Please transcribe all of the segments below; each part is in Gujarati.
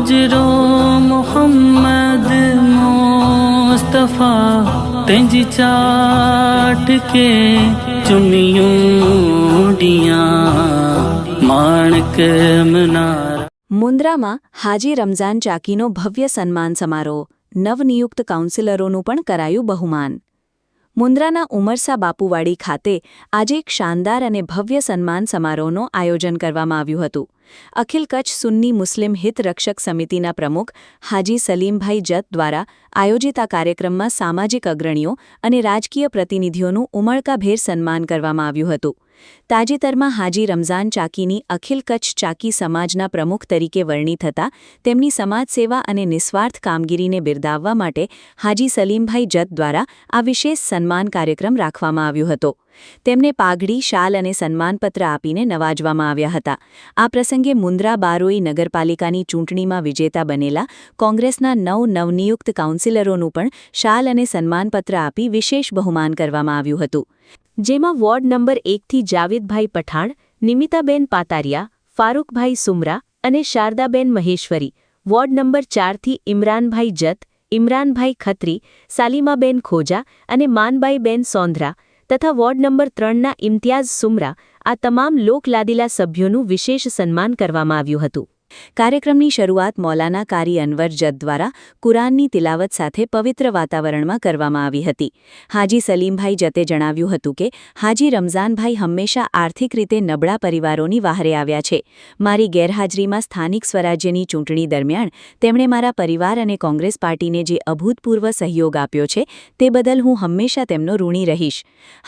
गुजरो मोहम्मद मुस्तफ़ा तेंजी चाट के चुनियूं डिया माणक मनारा। મુન્દ્રામાં હાજી રમઝાન ચાકીનો ભવ્ય સન્માન સમારોહ, નવનિયુક્ત કાઉન્સિલરોનું પણ કરાયું બહુમાન। મુન્દ્રાના ઉમરસા બાપુવાડી ખાતે આજે એક શાનદાર અને ભવ્ય સન્માન સમારોહનું આયોજન કરવામાં આવ્યું હતું। અખિલ કચ્છ સુન્ની મુસ્લિમ હિત રક્ષક સમિતિના પ્રમુખ હાજી સલીમભાઈ જત દ્વારા આયોજિત આ કાર્યક્રમમાં સામાજિક અગ્રણીઓ અને રાજકીય પ્રતિનિધિઓનું ઉમળકાભેર સન્માન કરવામાં આવ્યું હતું। તાજેતરમાં હાજી રમઝાન ચાકીની અખિલ કચ્છ ચાકી સમાજના પ્રમુખ તરીકે વરણી થતાં તેમની સમાજસેવા અને નિસ્વાર્થ કામગીરીને બિરદાવવા માટે હાજી સલીમભાઈ જત દ્વારા આ વિશેષ સન્માન કાર્યક્રમ રાખવામાં આવ્યો હતો। તેમને પાઘડી, શાલ અને સન્માનપત્ર આપીને નવાજવામાં આવ્યા હતા। આ પ્રસંગે મુન્દ્રા બારોઈ નગરપાલિકાની ચૂંટણીમાં વિજેતા બનેલા કોંગ્રેસના નવનિયુક્ત કાઉન્સિલરોનું પણ શાલ અને સન્માનપત્ર આપી વિશેષ બહુમાન કરવામાં આવ્યું હતું, જેમાં વોર્ડ નંબર 1થી જાવેદભાઈ પઠાણ, નિમિતાબેન પાતારિયા, ફારૂકભાઈ સુમરા અને શારદાબેન મહેશ્વરી, વોર્ડ નંબર 4થી ઇમરાનભાઈ જત, ઇમરાનભાઈ ખત્રી, સાલીમાબેન ખોજા અને માનબાઈબેન સોંધરા તથા વોર્ડ નંબર 3ના ઇમ્તિયાઝ સુમરા, આ તમામ લોકલાદીલા સભ્યોનું વિશેષ સન્માન કરવામાં આવ્યું હતું। કાર્યક્રમની શરૂઆત મૌલાના કારી અનવર જત દ્વારા કુરાનની તિલાવત સાથે પવિત્ર વાતાવરણમાં કરવામાં આવી હતી। હાજી સલીમભાઈ જતે જણાવ્યું હતું કે હાજી રમઝાનભાઈ હંમેશા આર્થિક રીતે નબળા પરિવારોની વહારે આવ્યા છે। મારી ગેરહાજરીમાં સ્થાનિક સ્વરાજ્યની ચૂંટણી દરમિયાન તેમણે મારા પરિવાર અને કોંગ્રેસ પાર્ટીને જે અભૂતપૂર્વ સહયોગ આપ્યો છે તે બદલ હું હંમેશા તેમનો ઋણી રહીશ।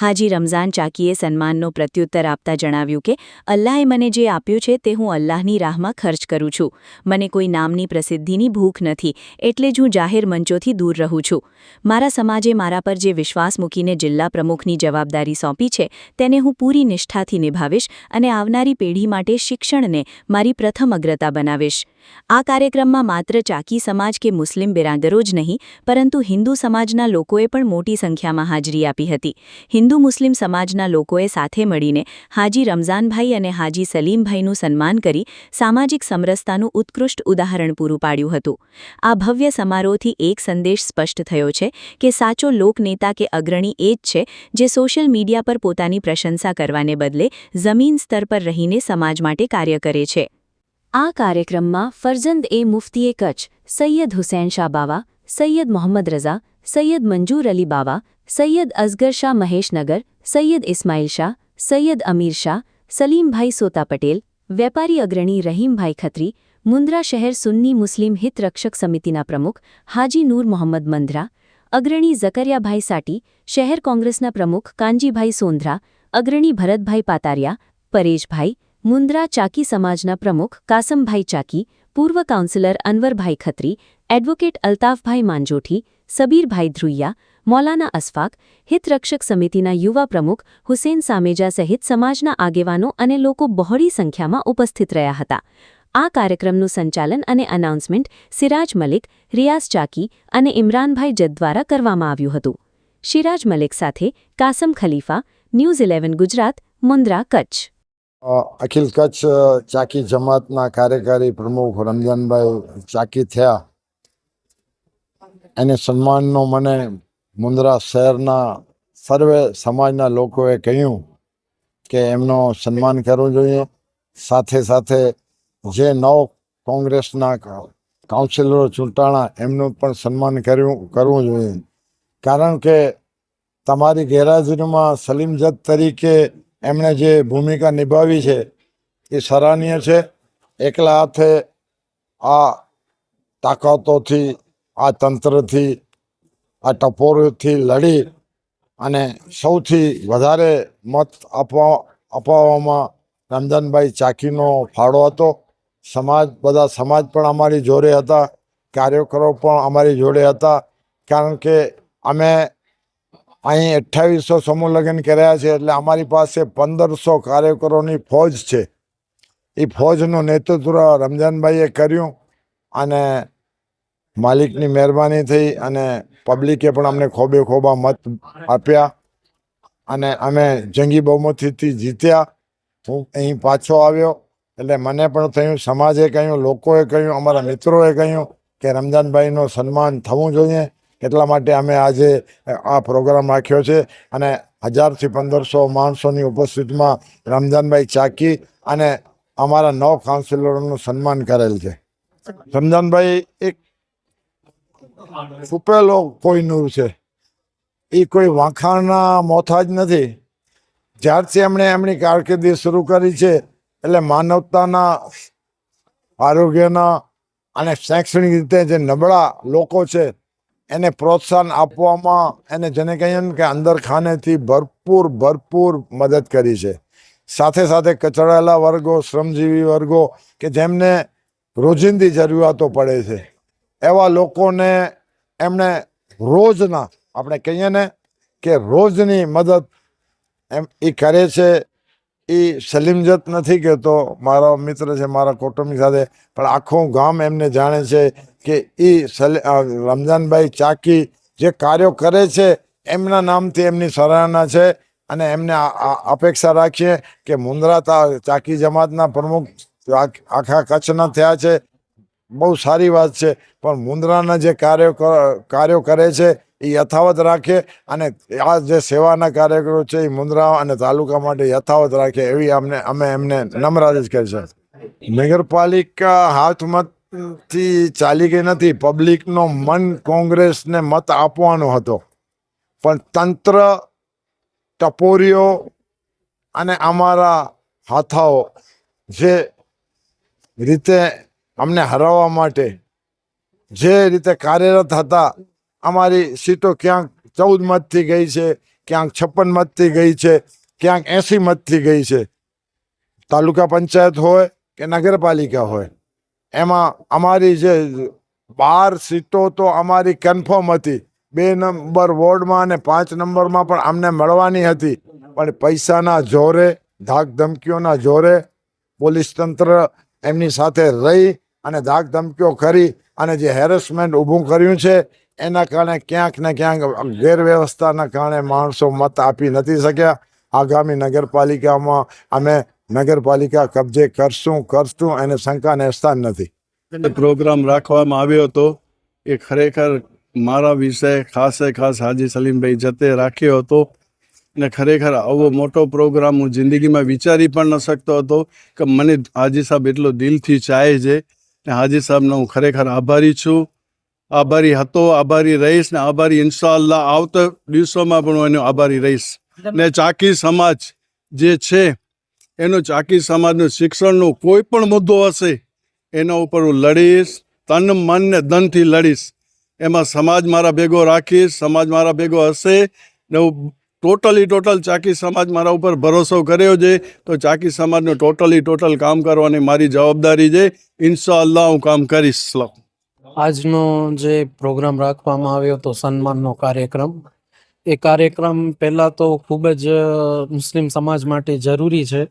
હાજી રમઝાન ચાકીએ સન્માનનો પ્રત્યુત્તર આપતા જણાવ્યું કે અલ્લાહે મને જે આપ્યું છે તે હું અલ્લાહની રાહમાં ખર્ચ કરું છું। મને કોઈ નામની પ્રસિદ્ધિની ભૂખ નથી, એટલે જ હું જાહેર મંચોથી દૂર રહું છું। મારા સમાજે મારા પર જે વિશ્વાસ મૂકીને જિલ્લા પ્રમુખની જવાબદારી સોંપી છે તેને હું પૂરી નિષ્ઠાથી નિભાવીશ અને આવનારી પેઢી માટે શિક્ષણને મારી પ્રથમ અગ્રતા બનાવીશ। આ કાર્યક્રમમાં માત્ર ચાકી સમાજ કે મુસ્લિમ બિરાદરો જ નહીં, પરંતુ હિન્દુ સમાજના લોકોએ પણ મોટી સંખ્યામાં હાજરી આપી હતી। હિન્દુ મુસ્લિમ સમાજના લોકોએ સાથે મળીને હાજી રમઝાનભાઈ અને હાજી સલીમભાઈનું સન્માન કરી સામાજિક સમરસતાનું ઉત્કૃષ્ટ ઉદાહરણ પૂરું પાડ્યું હતું। આ ભવ્ય સમારોહથી એક સંદેશ સ્પષ્ટ થયો છે કે સાચો લોકનેતા કે અગ્રણી એ જ છે જે સોશિયલ મીડિયા પર પોતાની પ્રશંસા કરવાને બદલે જમીન સ્તર પર રહીને સમાજ માટે કાર્ય કરે છે। આ કાર્યક્રમમાં ફરજંદ એ મુફ્તીએ કચ્છ સૈયદ હુસૈન શાહ બાવા, સૈયદ મોહમ્મદ રઝા, સૈયદ મંજૂર અલી બાવા, સૈયદ અસગર શાહ મહેશનગર, સૈયદ ઇસ્માઇલ શાહ, સૈયદ અમીર શાહ, સલીમભાઈ સોતા પટેલ, વેપારી અગ્રણી રહીમભાઈ ખત્રી, મુન્દ્રા શહેર સુન્ની મુસ્લિમ હિત રક્ષક સમિતિના પ્રમુખ હાજી નૂર મોહમ્મદ મંધરા, અગ્રણી ઝકરિયાભાઈ સાટી, શહેર કોંગ્રેસના પ્રમુખ કાનજીભાઈ સોંધરા, અગ્રણી ભરતભાઈ પાતારિયા, પરેશભાઈ, મુન્દ્રા ચાકી સમાજના પ્રમુખ કાસમભાઈ ચાકી, પૂર્વ કાઉન્સિલર અનવરભાઈ ખત્રી, એડવોકેટ અલ્તાફભાઈ માંજોઠી, સબીરભાઈ ધ્રુઈયા, મૌલાના અસફાક, હિતરક્ષક સમિતિના યુવા પ્રમુખ હુસેન સામેજા સહિત સમાજના આગેવાનો અને લોકો બહોળી સંખ્યામાં ઉપસ્થિત રહ્યા હતા। આ કાર્યક્રમનું સંચાલન અને અનાઉન્સમેન્ટ સિરાજ મલિક, રિયાઝ ચાકી અને ઇમરાનભાઈ જત દ્વારા કરવામાં આવ્યું હતું। સિરાજ મલિક સાથે કાસમ ખલીફા, ન્યૂઝ 11 ગુજરાત, મુન્દ્રા, કચ્છ। અખિલ કચ્છ ચાકી જમાતના કાર્યકારી પ્રમુખ રમઝાનભાઈ ચાકી થયા એને સન્માનનો મને મુન્દ્રા શહેરના સર્વે સમાજના લોકોએ કહ્યું કે એમનો સન્માન કરવું જોઈએ। સાથે સાથે જે કોંગ્રેસના કાઉન્સિલરો ચૂંટાણા એમનું પણ સન્માન કરવું જોઈએ, કારણ કે તમારી ગેરહાજરીમાં સલીમ જત તરીકે એમણે જે ભૂમિકા નિભાવી છે એ સરાહનીય છે। એકલા હાથે આ તાકાતોથી, આ તંત્રથી, આ ટપોરીથી લડી અને સૌથી વધારે મત અપાવવામાં રમઝાનભાઈ ચાકીનો ફાળો હતો। બધા સમાજ પણ અમારી જોડે હતા, કાર્યકરો પણ અમારી જોડે હતા, કારણ કે અમે અહીં 2800 સમૂહ લગ્ન કર્યા છે, એટલે અમારી પાસે 1500 કાર્યકરોની ફોજ છે। એ ફોજનું નેતૃત્વ રમઝાનભાઈએ કર્યું અને માલિકની મહેરબાની થઈ અને પબ્લિકે પણ અમને ખોબે ખોબા મત આપ્યા અને અમે જંગી બહુમતીથી જીત્યા। હું અહીં પાછો આવ્યો એટલે મને પણ થયું, સમાજે કહ્યું, લોકોએ કહ્યું, અમારા મિત્રોએ કહ્યું કે રમજાનભાઈનું સન્માન થવું જોઈએ. એટલા માટે અમે આજે આ પ્રોગ્રામ રાખ્યો છે અને 1000થી 1500 માણસોની ઉપસ્થિતિમાં રમજાનભાઈ ચાકી અને અમારા 9 કાઉન્સિલરોનું સન્માન કરેલ છે. રમજાનભાઈ એક છુપેલો કોઈનૂર છે, એ કોઈ વખાણના મોથાજ નથી. જ્યારથી એમણે એમની કારકિર્દી શરૂ કરી છે એટલે માનવતાના, આરોગ્યના અને શૈક્ષણિક રીતે જે નબળા લોકો છે એને પ્રોત્સાહન આપવામાં, એને જેને કહીએ ને કે અંદર ખાનેથી ભરપૂર મદદ કરી છે. સાથે સાથે કચડાયેલા વર્ગો, શ્રમજીવી વર્ગો કે જેમને રોજિંદી જરૂરિયાતો પડે છે એવા લોકોને એમણે રોજના, આપણે કહીએ ને કે રોજની મદદ એમ એ કરે છે. એ સલીમજત નથી કહેતો, મારો મિત્ર છે, મારા કૌટુંબિક સાથે, પણ આખું ગામ એમને જાણે છે કે એ રમજાનભાઈ ચાકી જે કાર્યો કરે છે એમના નામથી એમની સરાહના છે. અને એમને અપેક્ષા રાખીએ કે મુન્દ્રા ચાકી જમાતના પ્રમુખ આખા કચ્છના થયા છે, બહુ સારી વાત છે, પણ મુન્દ્રાના જે કાર્યો કરે છે એ યથાવત રાખે અને આ જે સેવાના કાર્યક્રમો છે એ મુન્દ્રા અને તાલુકા માટે યથાવત રાખે એવી અમે એમને નમ્ર અરજ કરી છે. નગરપાલિકા હાથમતથી ચાલી ગઈ નથી. પબ્લિકનો મન કોંગ્રેસને મત આપવાનો હતો, પણ તંત્ર, ટપોરીઓ અને અમારા હાથાઓ જે રીતે અમને હરાવવા માટે જે રીતે કાર્યરત હતા, અમારી સીટો ક્યાંક 14 મતથી ગઈ છે, ક્યાંક 56 મતથી ગઈ છે, ક્યાંક 80 મતથી ગઈ છે. તાલુકા પંચાયત હોય કે નગરપાલિકા હોય, એમાં અમારી જે 12 સીટો તો અમારી કન્ફર્મ હતી. 2 નંબર વોર્ડમાં અને 5 નંબરમાં પણ અમને મળવાની હતી, પણ પૈસાના જોરે, ધાક ધમકીઓના જોરે પોલીસ તંત્ર એમની સાથે રહી અને ધાક ધમકીઓ કરી અને જે હેરેસમેન્ટ ઊભું કર્યું છે એના કારણે ક્યાંક ને ક્યાંક ગેરવ્યવસ્થાના કારણે માણસો મત આપી નથી શક્યા. આગામી નગરપાલિકામાં અમે નગરપાલિકા કબજે કરશું એને શંકાને સ્થાન નથી. પ્રોગ્રામ રાખવામાં આવ્યો હતો એ ખરેખર મારા વિશે ખાસ હાજી સલીમભાઈ જતે રાખ્યો હતો અને ખરેખર આવો મોટો પ્રોગ્રામ હું જિંદગીમાં વિચારી પણ ન શકતો હતો કે મને હાજી સાહેબ એટલો દિલથી ચાહે છે. ને હાજી સાહેબનો હું ખરેખર આભારી છું, આભારી હતો, આભારી રહીશ ને આભારી ઇન્શાઅલ્લાહ આવતા દિવસોમાં પણ હું એનો આભારી રહીશ. ને ચાકી સમાજ જે છે એનું, ચાકી સમાજનું શિક્ષણનો કોઈ પણ મુદ્દો હશે એના ઉપર હું લડીશ, તન મન ને ધનથી લડીશ. એમાં સમાજ મારા ભેગો રાખીશ, સમાજ મારા ભેગો હશે ને હું ટોટલ ચાકી સમાજ મારા ઉપર ભરોસો કર્યો છે તો ચાકી સમાજનું ટોટલ કામ કરવાની મારી જવાબદારી છે. ઇન્શાઅલ્લાહ હું કામ કરીશ. આજનો જે પ્રોગ્રામ રાખવામાં આવ્યો હતો સન્માનનો કાર્યક્રમ, એ કાર્યક્રમ પહેલાં તો ખૂબ જ મુસ્લિમ સમાજ માટે જરૂરી છે.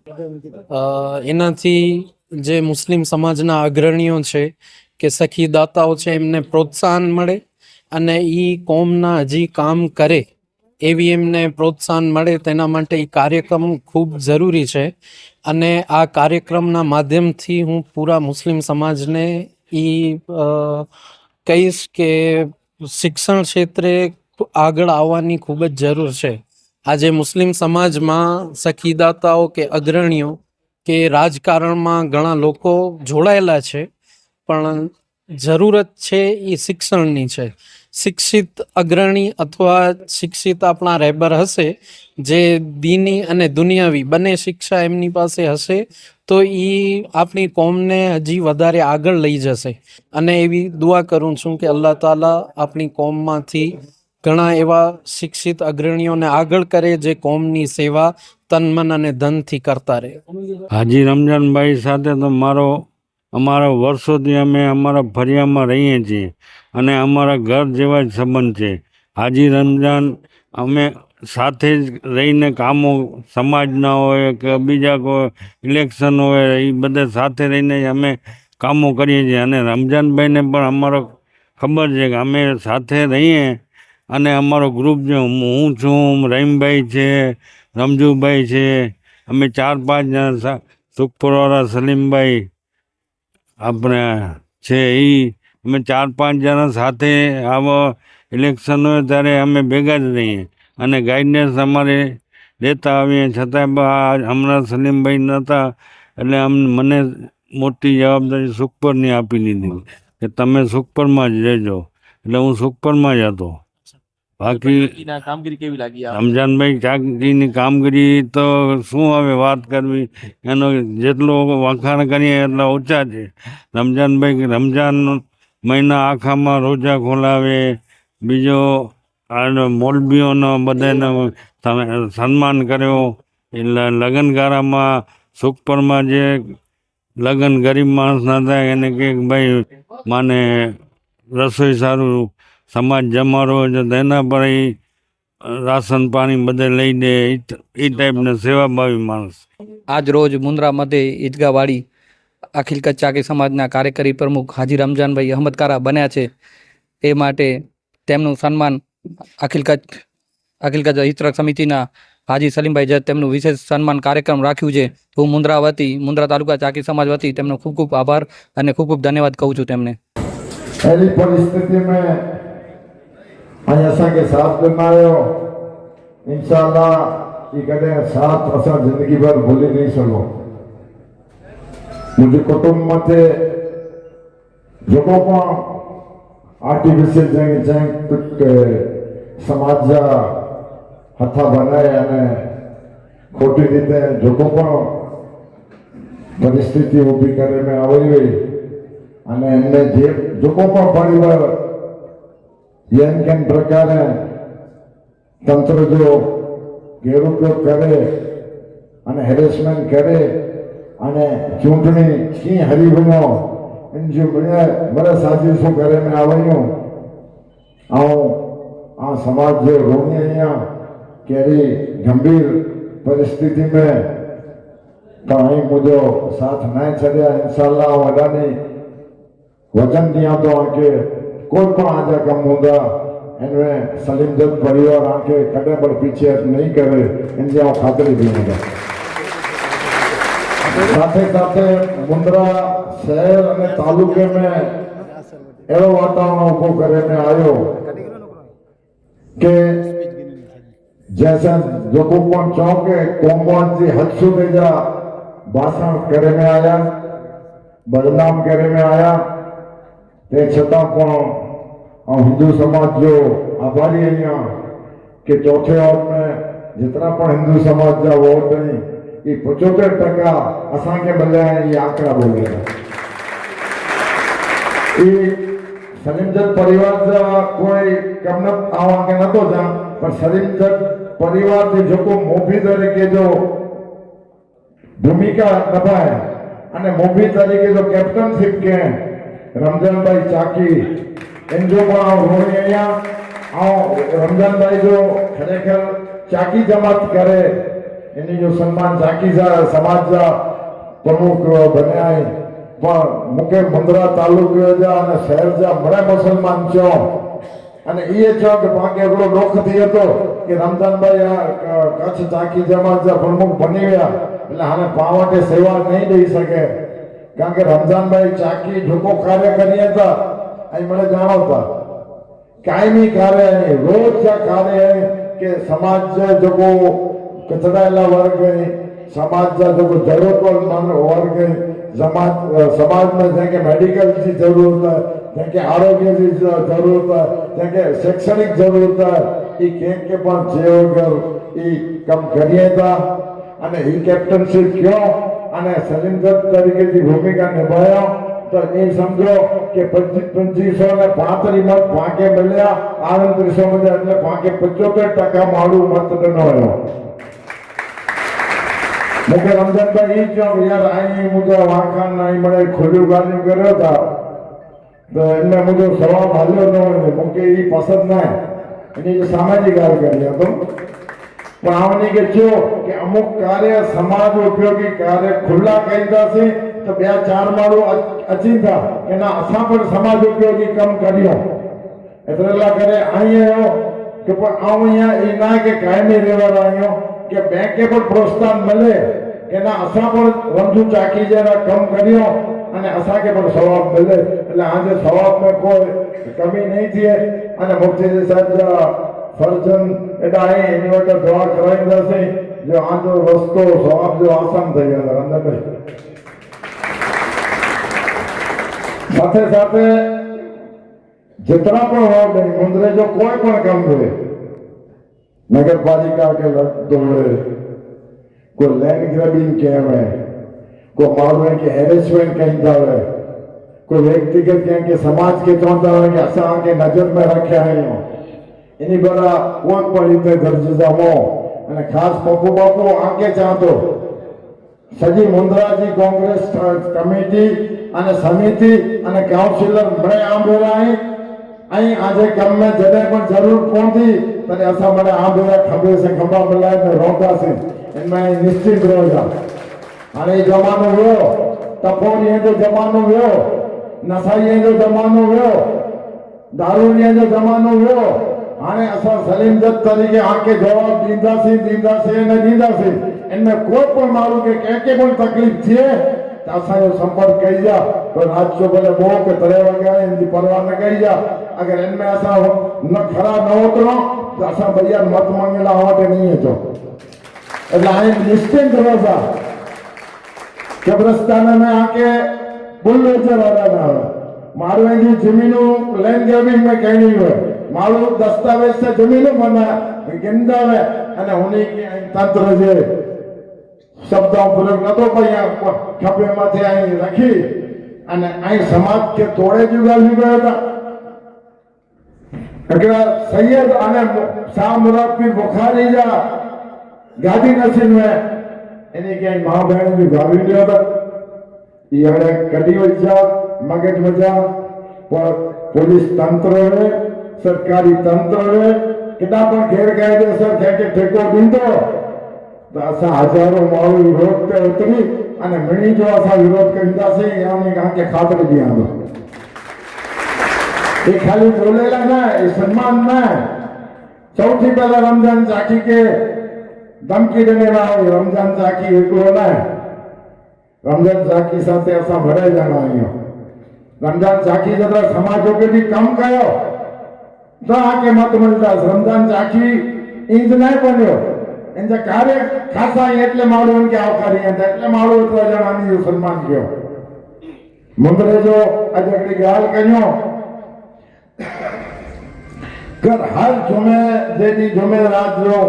એનાથી જે મુસ્લિમ સમાજના અગ્રણીઓ છે કે સખીદાતાઓ છે એમને પ્રોત્સાહન મળે અને એ કોમના હજી કામ કરે એવી એમને પ્રોત્સાહન મળે, તેના માટે એ કાર્યક્રમ ખૂબ જરૂરી છે. અને આ કાર્યક્રમના માધ્યમથી હું પૂરા મુસ્લિમ સમાજને કહીશ કે શિક્ષણ ક્ષેત્રે આગળ આવવાની ખૂબ જ જરૂર છે. આજે મુસ્લિમ સમાજમાં સખીદાતાઓ કે અગ્રણીઓ કે રાજકારણમાં ઘણા લોકો જોડાયેલા છે, પણ જરૂરત છે એ શિક્ષણની છે. શિક્ષિત અગ્રણી અથવા શિક્ષિત આપણા રહેબર હશે, જે દીની અને દુનિયાવી બંને શિક્ષા એમની પાસે હશે તો એ આપણી કોમને હજી વધારે આગળ લઈ જશે. અને એવી દુઆ કરું છું કે અલ્લાહ તાલા આપણી કોમમાંથી ઘણા એવા શિક્ષિત અગ્રણીઓને આગળ કરે જે કોમની સેવા તન મન અને ધનથી કરતા રહે. હાજી રમજાનભાઈ સાથે તો અમારા વર્ષોથી અમે અમારા ફરિયામાં રહીએ છીએ અને અમારા ઘર જેવા જ સંબંધ છે. હાજી રમજાન અમે સાથે જ રહીને કામો સમાજના હોય કે બીજા કોઈ ઇલેક્શન હોય એ બધા સાથે રહીને અમે કામો કરીએ છીએ. અને રમજાનભાઈને પણ અમારો ખબર છે કે અમે સાથે રહીએ અને અમારો ગ્રુપ છે, હું છું, રહીમભાઈ છે, રમજુભાઈ છે, અમે 4-5 જણા સુખપુરવાળા સલીમભાઈ આપણે છે એ અમે 4-5 જણા સાથે આવો ઇલેક્શન હોય ત્યારે અમે ભેગા જ રહીએ અને ગાઈડન્સ અમારે લેતા આવીએ. છતાંય હમણાં સલીમભાઈ નહોતા એટલે મને મોટી જવાબદારી સુખપરની આપી દીધી કે તમે સુખપરમાં જ રહેજો. એટલે હું સુખપરમાં જ હતો. બાકી કામગીરી કેવી લાગી? રમજાનભાઈ ચાકીની કામગીરી તો શું હવે વાત કરવી, એનો જેટલો વખાણ કરીએ એટલા ઓછા છે. રમજાનભાઈ રમજાન મહિના આખામાં રોજા ખોલાવે, બીજો મોલબીઓનો બધાને સન્માન કર્યો. એટલે લગ્નગારામાં સુખપરમાં જે લગ્ન ગરીબ માણસના થાય એને કે ભાઈ માને રસોઈ સારું સમાજ જમાડો છે તો એના પર રાશન પાણી બધે લઈ દે. એ ટાઈપના સેવાભાવી માણસ. આજ રોજ મુન્દ્રા મધ્ય ઈદગાહવાડી અખિલ કચ્છ ચાકી સમાજના કાર્યકારી પ્રમુખ હાજી રમજાનભાઈ અહમદ કારા બન્યા છે. એ માટે તેમનું સન્માન અખિલ કચ્છ હિતરક્ષ સમિતિના હાજી સલીમભાઈ જત તેમનું વિશેષ સન્માન કાર્યક્રમ રાખ્યું છે. હું મુન્દ્રા તાલુકા ચાકી સમાજ વતી તેમનો ખૂબ ખૂબ આભાર અને ખૂબ ખૂબ ધન્યવાદ કહું છું તેમને. ऐसी परिस्थिति में आज असांखे साथ ॾिनायो. इंशाअल्लाह ये कॾहिं साथ असां ज़िंदगी भर भूली नहीं सघूं. मुंहिंजे कुटुंब मथे जेको पण आर्टिफिशियल जंहिं समाज जा हथा बनाए अने खोटी रीते जेको पण परिस्थिति ऊभी करे में આવી हुई અને એમને જેકો પણ પરિવાર એમ કેમ પ્રકારે તંત્ર જો ગેરઉપયોગ કરે અને હેરેસમેન્ટ કરે અને ચૂંટણી કી હરીફનો એમ જો બड़ा સાજિશો કરે મેં આવ્યું આ સમાજ જે રોની અહીંયા કેરી ગંભીર પરિસ્થિતિ में પણ મુજો સાથ ના છડ્યા. इंशाअल्लाह वडानी वचन दिया तो आके कोई पण आजा कम होगा इनमें सलीम जत परिवार आके कदे पर पीछे नहीं करे इनसे आप खातरी देंगे. साथे साथे मुंद्रा शहर અને તાલુકે में એવો વાતાવરણ ઉભો કરે में आयो કે जैसा जो को पण चौके कोमवान जी हद सुधे जा भाषण करे में आया, बदनाम करे में आया. તે છતાં પણ हिंदू समाज जो आभारी અહીંયા કે ચોથે वोट में जितना पण हिंदू समाज जा वोट नहीं ये 75% असांखे मिलिया ये आंकड़ा बोले. ये सलीमजत परिवार जा कोई कमनत आवा के नतो जा पर सलीमजत परिवार जे जेको मोभी तरीके जो भूमिका निभाए અને મોભી તરીકે જો કેપ્ટનશીપ કે रमजानभाई चाकी इन जो रोनिया रमजानभाई जो खरेखर चाकी जमात करे इन जो सम्मान चाकी समाज जा प्रमुख बन्या पण मुके मुंद्रा तालुका जा अने शहर जा बड़ा मुसलमान छो अने ये छो के पाके एवढो दुख थी हतो कि रमजानभाई कच्छ चाकी जमात जा प्रमुख बनी गया એટલે હાને પાવાટે સેવા નહીં દઈ શકે. કારણ કે રમજાનભાઈ ચાકી જોકો કાર્ય કરીએ હતા અહીં મને જાણો હતા કાયમી કાર્ય નહીં રોજ જા કાર્ય કે સમાજ જોકો કચડાયેલા વર્ગ સમાજ જા જોકો જરૂરतमंद वर्ग समाज में जैसे मेडिकल की जरूरत है, जैसे आरोग्य की जरूरत है, जैसे शैक्षणिक जरूरत है ये के पण जे वगर ये कम करिए था અને એ કેપ્ટનશીપ क्यों અને સલીમજત તરીકેની ભૂમિકા નિભાયો તો એ સમજો કે 2535 મત ભાગે મળ્યા 38 મળ્યા એટલે ભાગે 75% મારું મતદાન આવ્યો. મુકે રમજાનભાઈ એ જો યાર આઈ મુજો વાંખાન નહીં મળે ખોલ્યું ગાડી કર્યો હતા તો એમને મુજો સવાલ હાલ્યો ન હોય મુકે એ પસંદ ના એની જે સામાજિક કાર્ય કરી હતો પણ આવની કે જો કે અમુક કાર્ય સમાજ ઉપયોગી કાર્ય ખુલ્લા કહીતા છે તો 2-4 માળું અચીંતા કે ના અસાં પણ સમાજ ઉપયોગી કામ કર્યો એટલા કરે અહીંયા કે પણ અહીંયા એ ના કે કાયમી રહેવા આવ્યો કે બેંકે પણ પ્રોત્સાહન મળે એના અसां પણ रमजू चाकी जरा कम करियो અને असांखे પણ सवाब मिले એટલે આજે सवाब में कोई कमी नहीं थी અને मुफ्ती साहब जा फर्जन एडा है इन वटि दुआ कराईंदासीं जो आजो रस्तो सवाब जो आसान થઈ ગયો અંદર સાથે સાથે जितना पण वार्ड है मुंद्रे जो कोई पण कम करे नगर पालिका के दौड़े कोई लैंड ग्रैबिंग कहे कोई माण्हू के हेरेसमेंट कहीं जावे कोई व्यक्तिगत कहें के समाज के चवंदा कि असां के नजर में रखिया आहियूं इनी बरा कोई पण रीते दर्ज जामो અને ખાસ પપ્પુ બાપુ આગે ચાહતો સજી મુંદ્રા जी कांग्रेस कमिटी અને સમિતિ અને કાઉન્સિલર મળે આંબેરા અહીં આજે કમ में जॾहिं पण जरूर पवंदी तॾहिं असां મને આંબેરા ખંભે से खंभा मिलाए रोकदासीं इनमें निश्चित रहो जा हाणे जमानो वियो टपोरीअ जो जमानो वियो नसाईअ जो जमानो वियो दारूड़ीअ जो जमानो वियो हाणे असां सलीम जत तरीक़े आके जवाब ॾींदासीं न ॾींदासीं इनमें कोई पण माण्हू खे कंहिंखे पण तकलीफ़ थिए त असांजो संपर्क कई जा तो रात जो भले बो के तरे वॻा इनजी परवाह न कई जा अगर इनमें असां न खरा न उतरो तो असां भैया मत मांगेला वटि नहीं अचो એટલે અહીં નિશ્ચિત રહો कब्रस्तान में आके बुलडोजर वाला ना हो मारू जी जमीनों लैंड ग्रैबिंग में कहीं नहीं हुए मारू दस्तावेज से जमीनों बना गिंदा है अने उन्हीं के तंत्र जे शब्दों प्रयोग न तो भैया खपे माथे आई रखी अने आई समाज के तोड़े जी गाली गयो था अगर सैयद अने शाह मुराद पीर बुखारी जा गादी नसीब में इन्हें क्या माँ बहन भी गावी लिया था ये हरे कड़ी वजह मगज वजह और पुलिस तंत्र है सरकारी तंत्र है कितना पण घेर गए थे सर क्या के ठेको दींदो तो असा हजारों माण्हू विरोध पे उतरी अने मिणी जो असा विरोध करींदासीं यानी कहा के खातिर दिया दो ये खाली बोलेला ना ये सम्मान ना सौथी पहला रमजान जाकी के धमकी देने वाला रमजान जाकी एकलो ना रमजान जाकी साथे असा भरे जाना आयो रमजान जाकी जरा समाजों के भी कम कयो तो आके मत मिलता रमजान जाकी इंज नहीं बन्यो इनजा कार्य खासा એટલે માળો કે આવકારી હતા એટલે માળો એટલા જણાની સન્માન કયો મંદરે જો અજકડી ગાલ કયો કર હર जुमे જેની जुमेरात जो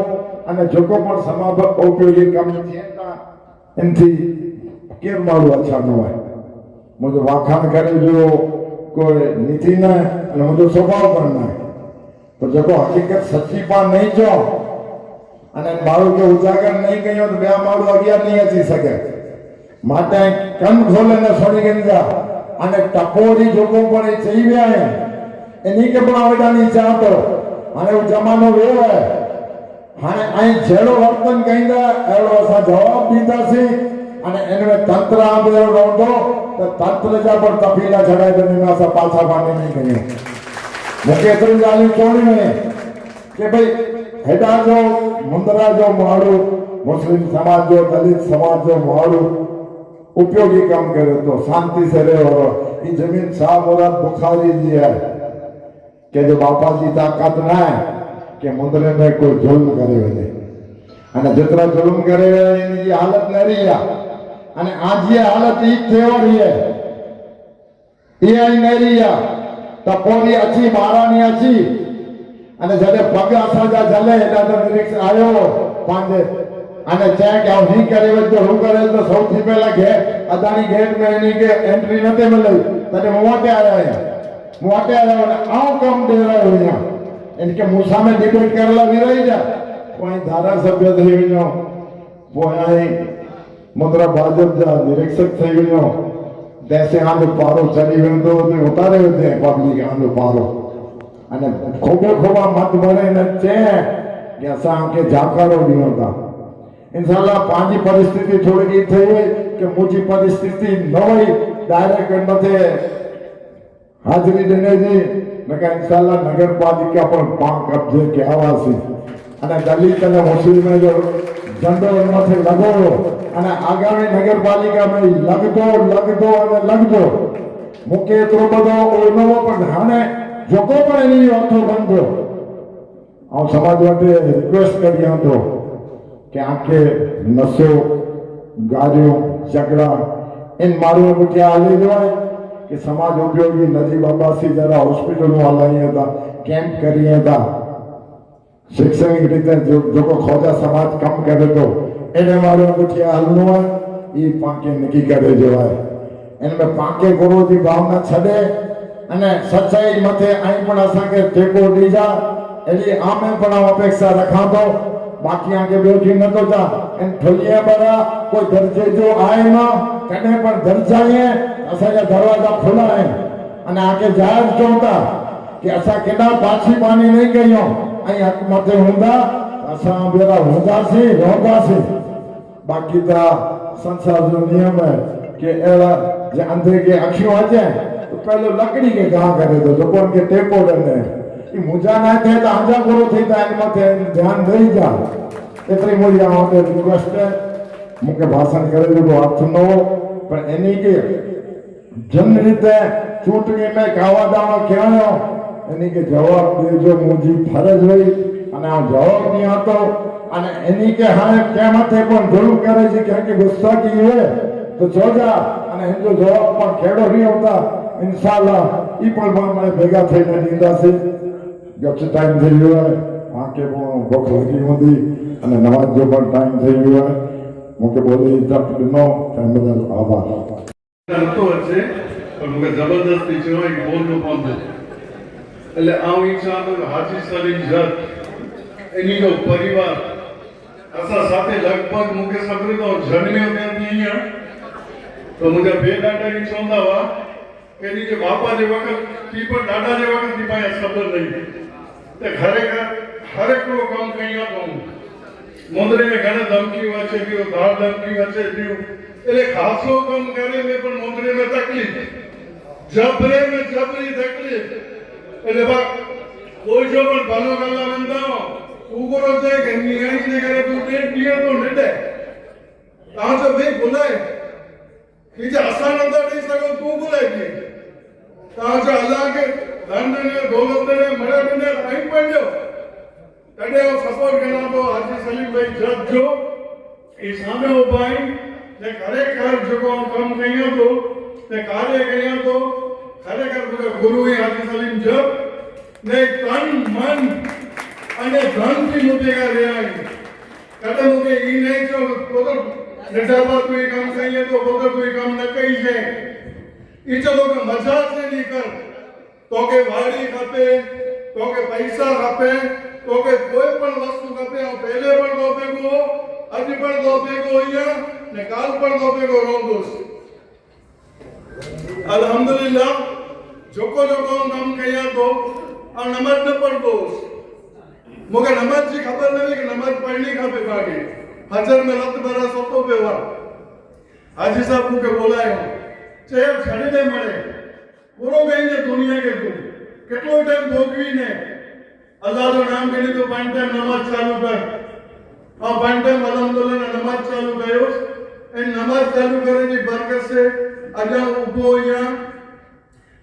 અને જોકો પણ સમાજ ઉપયોગી કામ થતા એનથી કેર માળો અચ્છા ન હોય મુજો વાખાણ કરે જો કોઈ નીતિ ન અને મુજો સ્વભાવ પણ ન તો જોકો હકીકત સચ્ચી પણ નહીં જો અને માળો કે ઉજાગર નહીં કયો તો બે માળો અગિયાર નહીં અચી શકે માટે કન ખોલે ને છોડી ગઈ જા અને ટપોરી જોકો પણ એ થઈ ગયા એની કે પણ આવડાની ચાહતો અને જમાનો વેવો હે हाणे आई जेड़ो वर्तन कईंदा एड़ो असा जवाब दींदासीं अने इनमें तंत्र आंबेरो रहंदो तो तंत्र जा पर तफीला छड़ाए देने असा पाछा पानी नहीं कयूं मूंखे एतिरी ॻाल्हियूं चवणियूं आहिनि कि भई हेॾा जो मुंद्रा जो माण्हू मुस्लिम समाज जो दलित समाज जो माण्हू उपयोगी कम करे तो शांति से रहे ये जमीन शाह मुराद बुखारी जी है कि जो बापा जी ताकत ना है कि मुंद्रे में कोई जुल्म करे वने अने जितना जुल्म करे इनकी हालत न रही है अने आज ये हालत ई थे रही है ये आई न रही है तो पोरी अच्छी महारानी अच्छी अने जदे पग असा जा जले एटा तो निरीक्ष आयो पांजे अने चाहे कि हम नहीं करे तो हूं करे तो सौथी पहला गेट अदानी गेट में इनी के एंट्री नते मिले तने मोटे आया है मोटे आया आओ कम दे रहा है इनके मूसा में डिबेट करला विराई जा कोई धारा सभ्य થઈ ગયો પોઈ મુદ્રા ભાજપ જા નિરીક્ષક થઈ ગયો દેશે આનો પારો ચડી વેંદો ને ઉતારે દે પબ્લિક આનો પારો અને ખોબા મત ભરે ને છે કે અસા કે જાકારો દીઓતા इंशाल्लाह पांजी परिस्थिति थोड़ी की थी कि मुझी परिस्थिति न हुई डायरेक्ट मथे हाजरी देने जी नका इंशाल्लाह नगर पालिका पर पां कब्जे के आवासी अने दलित अने मुस्लिम जो झंडो मथे लगो અને આગામી નગરપાલિકામાં લગતો મૂકે એતરો બધો ઓળનો પણ હાણે જોકો પણ એની વાતો બનતો હું સમાજ માટે રિક્વેસ્ટ કરી હતો કે આંખે નસો ગાડીઓ ઝઘડા इन मारू को क्या हाली जो है कि समाज उपयोगी नजीब अब्बासी जरा हॉस्पिटल हलाई था कैंप करिए था शैक्षणिक रीते जो को खोजा समाज कम करे तो एने मारू को क्या हलनो है ये पाके नकी करे जो है इनमें पाके गुरु की भावना छड़े अने सच्चाई मथे आई पण असा के टेको दीजा एली आमे पण अपेक्षा रखा तो बाकी आगे बेठी न तो जा इन ठलिया बरा कोई दर्जे जो आए ना कने पर दर्जाए असा दरवाजा खुला है अने आगे जाहिर चौथा कि असा केना पाछी पानी नहीं गयो आई हक मथे हुंदा असा बेरा हुंदा से रोगा से बाकी ता संसार जो नियम है कि एला जे अंधे के अखियों आ जाए तो पहले लकड़ी के गा करे तो कोन के टेको दने ई मुजा ना थे तो आजा गुरु थी ता इन मथे ध्यान दई जा एतरी मोरी आवते रिक्वेस्ट है मुके भाषण करे जो अर्थ न हो पर एनी के जन रीते चूंटणी में कावा दावा क्यायो एनी के जवाब देजो मुजी फरज हुई अने आ जवाब नहीं आतो अने एनी के हाने के मथे पण धोलू करे છે કે ગુસ્સા की है तो जोजा अने हिंदू जवाब पण खेड़ो नहीं होता इंशाल्लाह ई पण माने भेगा थईने दींदा से जब से टाइम થઈ ગયો है आके भूख लगी होती અને નમાજ જો પણ ટાઈમ થઈ ગયો હોય મુકે બોલી ઇજ્જત નો તેમ બદલ આભાર તો છે પણ મુકે જબરદસ્તી છે એક બોલનો પંદ એટલે આ ઈચ્છા તો હાજી સલીમ જત એની જો પરિવાર અસા સાથે લગભગ મુકે સબરે તો જન્મ્યો ત્યાંથી અહીંયા તો મુજે બે દાડા ની ચોંદાવા એની જે બાપા જે વખત તી પણ દાદા જે વખત ની પાસે સબર નહીં તે ખરેખર હરેક નો કામ કઈયા તો मुंदरे में घणे धमकी वचे दियो धार धमकी वचे दियो એટલે ખાસો કામ કરે ને પણ મુંદરે में तकलीफ जबरे में जबरी तकलीफ એટલે બા કોઈ જો પણ ભલો ગલ્લા બંધાઓ ઉગરો છે કે નિયાણી ને કરે તું તે દિયો તો નડે તા તો બે બોલાય કે જે આસાન અંદર દઈ સકો તું બોલાય કે તા જો અલ્લાહ के धन ने दौलत ने मरे ने आई પડ્યો कड़े वो सपोर्ट करना तो हाजी सलीम भाई जब जो इस सामने हो पाई ने खरे कर जो को कम कहियो तो ने कार्य कहियो तो खरे कर गुरु ही हाजी सलीम जब ने तन मन अने धन की मुदेगा रे आई कड़े मुके ई नहीं जो तो नजाबा तू ही काम कहियो तो बगर तू ही काम न कही जे ई चलो के मजाक से नहीं कर तो के वाड़ी खपे तो के पैसा खपे तो के कोई पण वस्तु कपे पहले पण दो बेगो अज पण दो बेगो या ने काल पण दो बेगो रोंदोस अल्हम्दुलिल्लाह जोको जोको नाम कया तो आ नमाज न पढ़दोस मुके नमाज जी खबर नहीं कि नमाज पढ़नी खापे बाकी हजर में लत बरा सोतो बेवा हाजी साहब मुके बोलायो चे छड़ी दे मळे पूरो गई ने दुनिया के तू केटलो टाइम भोगवी ने अल्लाह रो नाम लेने तो 5 टाइम नमाज चालू कर और 5 टाइम अल्हम्दुलिल्लाह नमाज चालू कयो ए नमाज चालू करे जी बरकत से अजा उबो या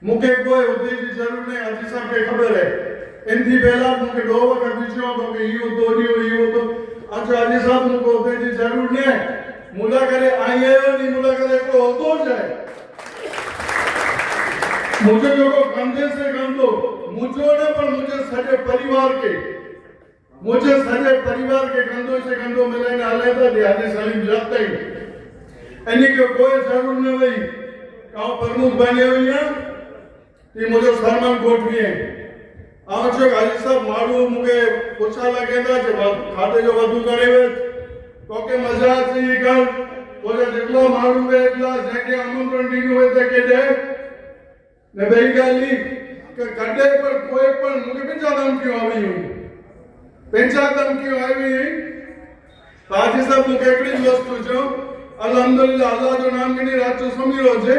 मुके कोई उदे की जरूरत नहीं हाजी साहब के खबर है इनथी पहला मुके दो वक्त पूछो तो के यो तो अच्छा हाजी साहब मुको उदे की जरूरत नहीं मुला करे आई आयो नहीं मुला करे को होतो जाए मुझे जो को कंधे से कंधो मुझे ने पर मुझे सजे परिवार के कंधों से कंधों मिलाने आले था हाजी सलीम जब तक एनी के कोई जरूर न वही काउ प्रमुख बने हुई है ये मुझे सन्मान गोठवी है आवश्यक हाजी साहब मारू मुके पूछा लगे था जब खाते जो वधु करे वे तो के मजा से ये कर तो जेटलो मारू वे એટલા જેકે આમંત્રણ દીધું હોય તે કે દે ને બેઈ ગાલી કે ગડે પર કોઈ પણ મુકે પંચા ધમકીઓ આવી હોય પંચા ધમકીઓ આવી હોય હાજી સાહેબ મુકે એકડી જ વસ્તુ જો અલ્હમ્દુલિલ્લાહ અલ્લાહ જો નામ ની રાત સમીરો છે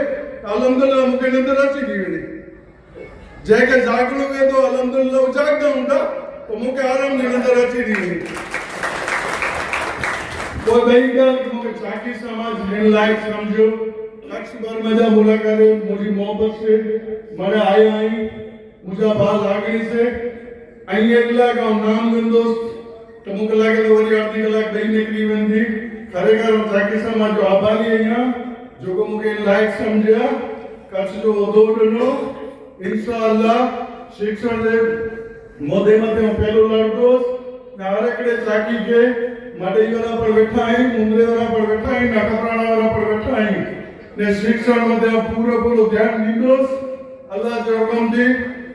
અલ્હમ્દુલિલ્લાહ મુકે નંદર રચી દીવી જેકે જાગણું વે તો અલ્હમ્દુલિલ્લાહ જાગતા હુંડા તો મુકે આરામ ની નંદર રચી દીવી કોઈ બેઈ ગાલ મુકે चाकी समाज इन लायक समझो कच्छ भर में जा मुलाकात मुझी मोहब्बत से मरे आए आई मुझा बाल लागणी से आई एकला का नाम दोस्त तो मुझे लगे तो वरी आधी कलाक नहीं निकली वेंदी खरेखर चाकी समाज जो आभारी है यहाँ जो को मुझे लायक समझा कच्छ जो ओदो डनो इंशाअल्लाह शिक्षण दे मोदे मते पहलो लड़दोस नारकड़े चाकी के मडई वाला पर बैठा है मुंद्रे वाला पर बैठा है नखपराणा वाला पर बैठा है ने शिक्षण मते पूरो ध्यान दींदोस अल्लाह जो हुकम थी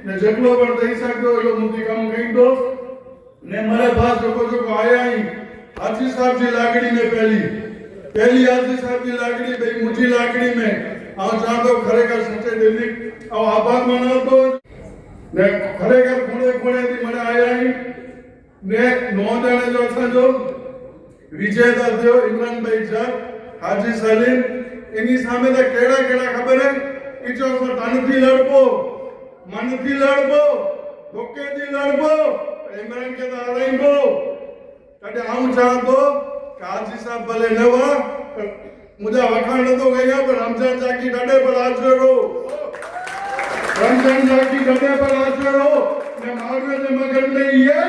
ने जेटलो पर दई सकदो एलो मुंदी काम कईंदोस ने मारे पास जो आया ही हाजी साहब जी लागड़ी में पहली हाजी साहब जी लागड़ी भाई मुझी लागड़ी में आ चाहतो खरेखर सच्चे दिल થી आभार मानतो ने खरेखर खूणे થી મને આયા ही ने નોંધાણે જો અસાંજો વિજેતા થયો ઇમરાનભાઈ જટ હાજી સલીમ એની સામે તો કેડા ખબર હે ઈચો તનથી લડબો મનથી લડબો ધોકેથી લડબો इमरान के तो आराइबो कदे आऊं चाहतो कि हाजी साहब भले नवा मुझे वखाण तो गया पर रमजान जाकी डडे पर आचरो रमजान जाकी डडे पर आचरो ने मारवे ने मगर नहीं है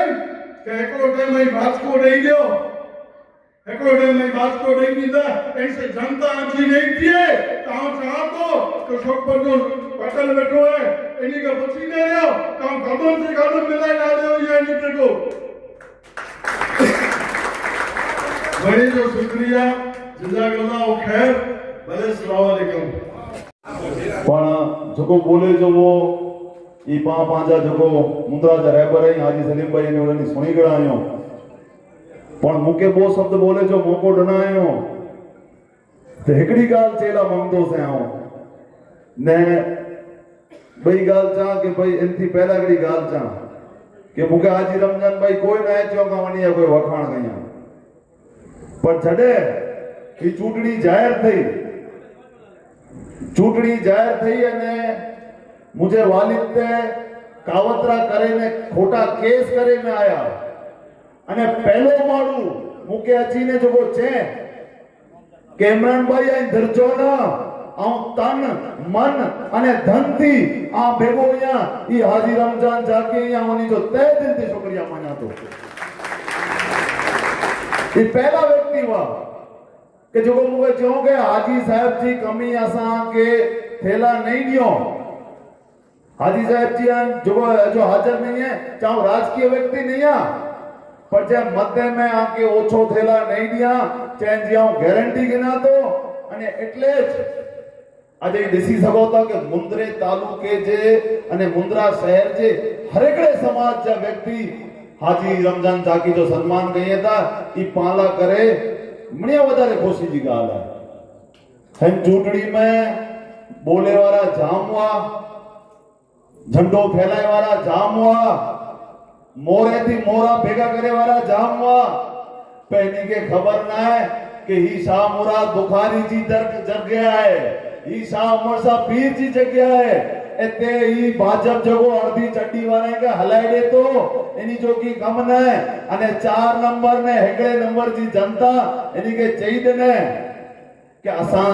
कि एकलो टाइम में भाजको नहीं दियो एकलो टाइम में भाजको नहीं दीदा ऐसे जनता आजी नहीं दिए तो आऊं चाहतो कि शोक पर जो पटल बैठो है इन्हीं का बची नहीं रहो काम कदम से कदम मिला ना दे ये नहीं देखो बड़ी जो शुक्रिया जज़ाकल्लाह खैर भले अस्सलाम वालेकुम पण जको बोले जो वो ई पांजा जको मुंद्रा जा रहबर है हाजी सलीम भाई ने उन्हें सुनी गणायो पण मुके बो शब्द बोले जो मोको डनायो ते हिकड़ी गाल चेला मंगदो से आऊं ने भाई गाल चा के भाई इनथी पहला कड़ी गाल चा के मुके हाजी रमजान भाई कोई ना चो का वणी कोई वखाण गया पर जडे ई चूंटणी जाहिर થઈ અને मुझे वालिद ते कावतरा करे खोटा केस करे में आया અને પહેલો માળું મુકે અચીને જો છે કે ઇમરાન ભાઈ આ ધરજો ના આ તન મન અને ધન થી આ ભેગો અહીંયા ઈ હાજી રમજાન જાકે અહીંયા હોની જો તે દિલ થી શુક્રિયા માન્યા तो ये पहला व्यक्ति हुआ कि जो मुझे जो के हाजी साहब जी कमी असा के थैला नहीं दियो हाजी साहब जी जो हाजिर नहीं है चाहे राजकीय व्यक्ति नहीं है पर जब मध्य में आके ओछो थैला नहीं दिया चाहे जी गारंटी गिना तो अने એટલે જ આજે दिसी सको था कि मुंद्रे तालुके जे अने मुंद्रा शहर जे हरेकड़े समाज जा व्यक्ति हाजी रमजान जाकी जो सम्मान कहिए था ई पाला करे मणिया वधारे खुशी जी गाल है हम चूंटणी में बोले वाला जाम हुआ झंडो फैलाए वाला जाम हुआ मोरे थी मोरा भेगा करे वाला जाम हुआ पहनी के खबर ना है कि ही शाह मुराद बुखारी जी जगह है ही शाह उमर साहब पीर जी जगह है एते ही भाजप जगो अर्धी चड्डी वाले के हलाई दे तो एनी जो की कम ने अने 4 नंबर ने हेगड़े नंबर जी जनता एनी के चाहिए ने कि असा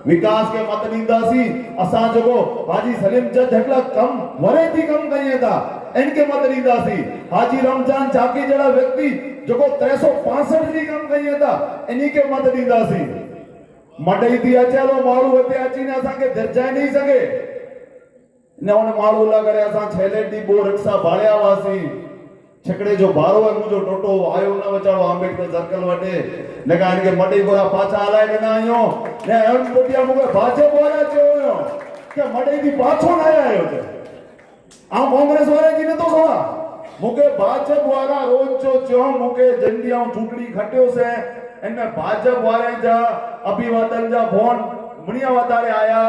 विकास के मत दींदासी असा जगो हाजी सलीम जज हेगला कम वरे थी कम कहिए था इनके मत दींदासी हाजी रमजान जाकी जड़ा व्यक्ति जगो 365 दी कम कहिए था इन्हीं के मत दींदासी मडई थी अचलो माळू होते अचीने असा के दर्जा नहीं सके ने ओने माळू ला करे असा छेले डी बो रिक्शा भाड़िया वासी छकड़े जो बारो है मुजो टोटो आयो न बचाड़ो आंबेडकर सर्कल वटे ने कान के मडई गोरा पाछा आलाय न आयो ने हम पोटिया मुके भाजप वाला जोयो के मडई दी पाछो न आयो छे आ कांग्रेस वाले जी ने तो कहा मुके भाजप वाला रोज जो मुके जंडिया चूंटणी खट्यो से इनमें भाजप वाले जा अभिवादन जा फोन मणिया वदारे आया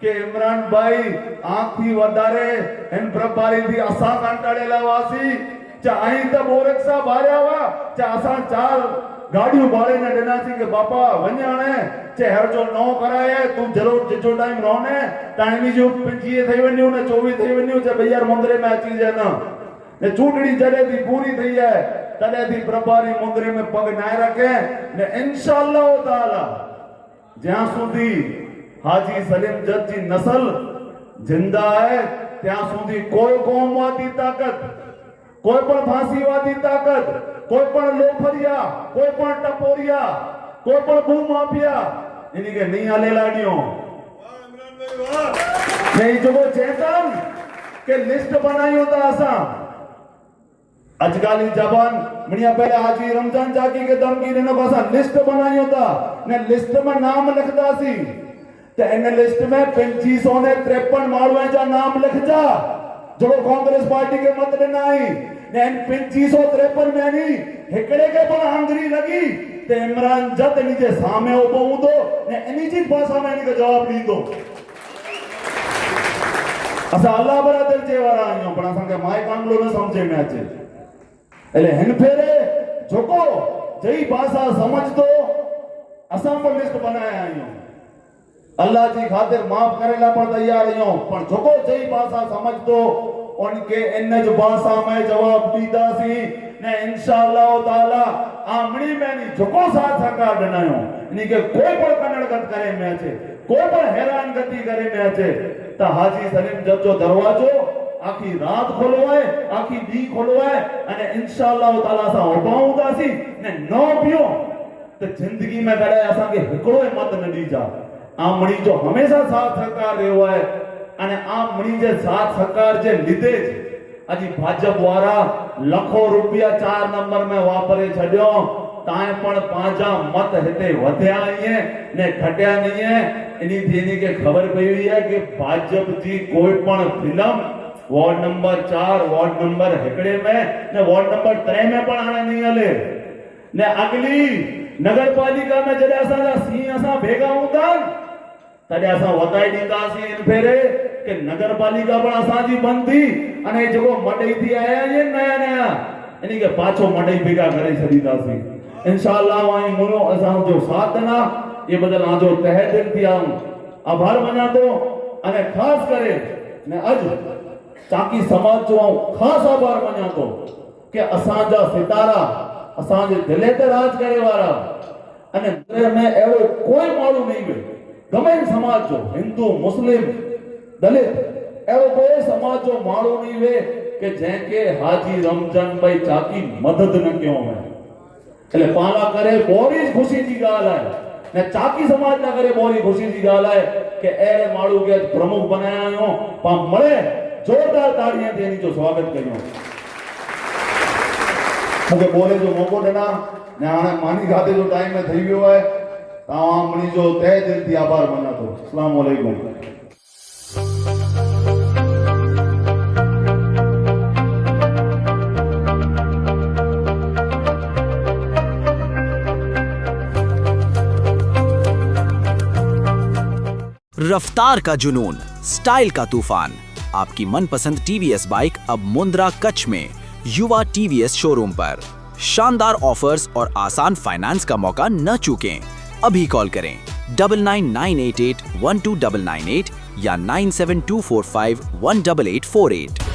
के इमरान भाई आंख थी वदारे इन प्रभारी थी असा कंटाळेला वासी चा आई त बोरक्सा बार्या वा चा असा 4 गाड़ियों बारे ने देनासी के बापा वन्याणे चे हर जो नो कराए तू जरूर जो टाइम रोने टाइम जो 25 થઈ વન્યું ને 24 થઈ વન્યું છે ભૈયાર મંદિરે में अची जाना ने चूंटणी जड़े थी पूरी थी है तॾहिं प्रभारी मुंद्रे में पग नाए रखे ने इंशाअल्लाह ताला જ્યાં સુધી હાજી સલીમ જતજી નસલ जिंदा है ત્યાં સુધી કોઈ કોમવાદી તાકાત, કોઈ પણ ફાંસીવાદી તાકાત, કોઈ પણ લોફરિયા, કોઈ પણ ટપોરિયા, કોઈ પણ ભૂમાફિયા એની કે નહીં હાલે લાડ્યો નહીં જો ચેતન કે લિસ્ટ બનાવ્યો તા અસાં अजकाली जबान मणिया पहले हाजी रमजान जाकी के धमकी देने पासा लिस्ट बनाई होता ने लिस्ट में नाम लिखता सी ते इन लिस्ट में 2553 मालवे जा नाम लिख जा जो कांग्रेस पार्टी के मत देना आई ने इन 2553 में नहीं हिकड़े के पण आंगरी लगी ते इमरान जत नीचे सामे उभो हूंदो ने इनी जी भाषा में इनके जवाब ॾींदो असा अल्लाह बरादर जे वारा आहियूं पण असांखे माई कांगलो न समझे में अचे એટલે હિન ફેરે જોકો જઈ ભાષા સમજતો અસાં પણ લિસ્ટ બનાયા આયો અલ્લાહ જી ખાतिर માફ કરેલા પણ તૈયાર આયો પણ જોકો જઈ ભાષા સમજતો उनके इन ज भाषा में जवाब दीदासी ने इंशाअल्लाह ताला आमणी में नी जोको साथ सरकार बनायो इनी के कोई पण कन्नड़गत करे में अचे कोई पण हैरान गति करे में अचे ता हाजी सलीम जब जो दरवाजो आखी रात खोलवाए आखी दी खोलवाए अने इंशाअल्लाह ताला सा उभाऊंदासी ने नो पियो तो जिंदगी में कड़े असा के हिकड़ो मत न दी जा आमणी जो हमेशा साथ सरकार रहो है अने आमणी जे साथ सरकार जे लीधे अजी भाजप वारा लाखों रुपया 4 नंबर में वापरे छड्यो ताए पण पांजा मत हिते वध्या आए ने घट्या नहीं है इनी थीनी के खबर पई हुई है कि भाजप जी कोई पण film ward number 4 ward number हिकड़े में ने वार्ड नंबर 3 में पण आने नहीं हले ने अगली नगर पालिका में जडे असा सी असा भेगा हुंदा तडे असा वताई दीदासी इन फेरे के नगर पालिका पण असा जी बंद थी अने जो मडई थी आया ये नया नया इनी के पाछो मडई भेगा करे छडीदासी इंशाअल्लाह वाई मुनो असा जो साथ ना ये बदल आजो तहे दिल थी आऊं आभार मना तो अने खास करे ने अज चाकी समाज जो खास आभार मना तो के असा जा सितारा असा जे दिले ते राज करे वाला अने दिले में एवो कोई मालू नहीं वे गमे समाज जो हिंदू मुस्लिम दलित एवो कोई समाज जो मालू नहीं वे के जेके हाजी रमजान भाई चाकी मदद न क्यों है એટલે પાલા કરે બોરી ખુશી જી ગાલ है ने चाकी समाज ना करे बोरी खुशी जी गाल है के एरे माळू के प्रमुख बनाया हो पा मळे जोरदार ताड़ियां देनी जो स्वागत करियो मुके बोले जो मौको देना ने आने मानी खाते जो टाइम में થઈ ગયો है तामणी जो तहे दिल थी आभार मना तो अस्सलाम वालेकुम रफ्तार का जुनून, स्टाइल का तूफान। आपकी मनपसंद टीवीएस बाइक अब मुंद्रा कच्छ में युवा टीवीएस शोरूम पर। शानदार ऑफर्स और आसान फाइनेंस का मौका न चूकें। अभी कॉल करें 9998812998 या 9724518848।